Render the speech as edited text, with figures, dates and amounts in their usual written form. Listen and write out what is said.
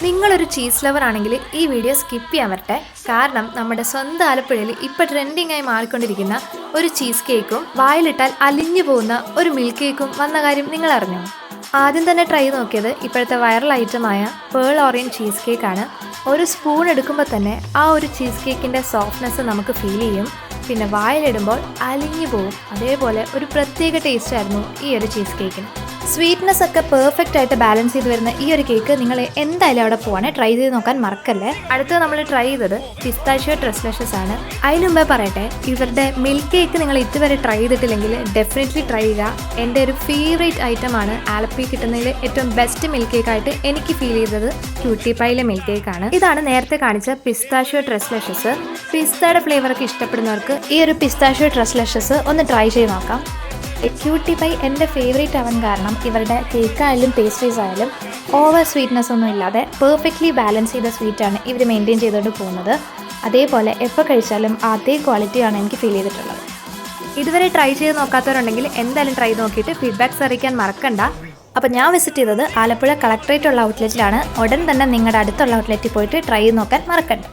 നിങ്ങളൊരു cheese lover ആണെങ്കിൽ ഈ വീഡിയോ സ്കിപ്പ് ചെയ്യാൻ വരട്ടെ. കാരണം നമ്മുടെ സ്വന്തം ആലപ്പുഴയിൽ ഇപ്പോൾ ട്രെൻഡിങ് ആയി മാറിക്കൊണ്ടിരിക്കുന്ന ഒരു ചീസ് കേക്കും വായിലിട്ടാൽ അലിഞ്ഞു പോകുന്ന ഒരു മിൽക്ക് കേക്കും വന്ന കാര്യം നിങ്ങൾ അറിഞ്ഞോ? ആദ്യം തന്നെ ട്രൈ നോക്കിയത് ഇപ്പോഴത്തെ വൈറൽ ഐറ്റമായ പേൾ ഓറിയൻ ചീസ് കേക്കാണ്. ഒരു സ്പൂൺ എടുക്കുമ്പോൾ തന്നെ ആ ഒരു ചീസ് കേക്കിൻ്റെ സോഫ്റ്റ്നെസ് നമുക്ക് ഫീൽ ചെയ്യും. പിന്നെ വായിലിടുമ്പോൾ അലിഞ്ഞു പോകും. അതേപോലെ ഒരു പ്രത്യേക ടേസ്റ്റ് ആയിരുന്നു ഈ ഒരു ചീസ് കേക്കിന്. സ്വീറ്റ്നെസ് ഒക്കെ പെർഫെക്റ്റ് ആയിട്ട് ബാലൻസ് ചെയ്ത് വരുന്ന ഈ ഒരു കേക്ക് നിങ്ങൾ എന്തായാലും അവിടെ പോവാണ് ട്രൈ ചെയ്ത് നോക്കാൻ മറക്കല്ലേ. അടുത്തത് നമ്മൾ ട്രൈ ചെയ്തത് പിസ്താഷ്യോ ട്രസ്ലഷസ് ആണ്. അതിന് മുമ്പേ പറയട്ടെ, ഇവരുടെ മിൽക്ക് കേക്ക് നിങ്ങൾ ഇതുവരെ ട്രൈ ചെയ്തിട്ടില്ലെങ്കിൽ ഡെഫിനറ്റ്ലി ട്രൈ ചെയ്യുക. എൻ്റെ ഒരു ഫേവറേറ്റ് ഐറ്റമാണ്. ആലപ്പി കിട്ടുന്നതിൽ ഏറ്റവും ബെസ്റ്റ് മിൽക്ക് കേക്കായിട്ട് എനിക്ക് ഫീൽ ചെയ്തത് ക്യൂട്ടി പൈയിലെ മിൽക്ക് കേക്കാണ്. ഇതാണ് നേരത്തെ കാണിച്ച പിസ്താഷ്യോ ട്രസ്ലഷസ്. പിസ്തയുടെ ഫ്ലേവറൊക്കെ ഇഷ്ടപ്പെടുന്നവർക്ക് ഈ ഒരു പിസ്താഷ്യോ ട്രസ്ലഷസ് ഒന്ന് ട്രൈ ചെയ്ത് നോക്കാം. ക്യൂട്ടി പൈ എൻ്റെ ഫേവറേറ്റ് ആവാൻ കാരണം ഇവരുടെ കേക്കായാലും പേസ്ട്രീസ് ആയാലും ഓവർ സ്വീറ്റ്നെസ് ഒന്നും ഇല്ലാതെ പെർഫെക്റ്റ്ലി ബാലൻസ് ചെയ്ത സ്വീറ്റാണ് ഇവർ മെയിൻറ്റെയിൻ ചെയ്തുകൊണ്ട് പോകുന്നത്. അതേപോലെ എപ്പോൾ കഴിച്ചാലും അതേ ക്വാളിറ്റിയാണ് എനിക്ക് ഫീൽ ചെയ്തിട്ടുള്ളത്. ഇതുവരെ ട്രൈ ചെയ്ത് നോക്കാത്തവരുണ്ടെങ്കിൽ എന്തായാലും ട്രൈ നോക്കിയിട്ട് ഫീഡ്ബാക്ക്സ് അറിയിക്കാൻ മറക്കണ്ട. അപ്പോൾ ഞാൻ വിസിറ്റ് ചെയ്തത് ആലപ്പുഴ കളക്ട്രേറ്റ് ഉള്ള ഔട്ട്ലെറ്റിലാണ്. ഉടൻ തന്നെ നിങ്ങളുടെ അടുത്തുള്ള ഔട്ട്ലെറ്റിൽ പോയിട്ട് ട്രൈ ചെയ്ത് നോക്കാൻ മറക്കണ്ട.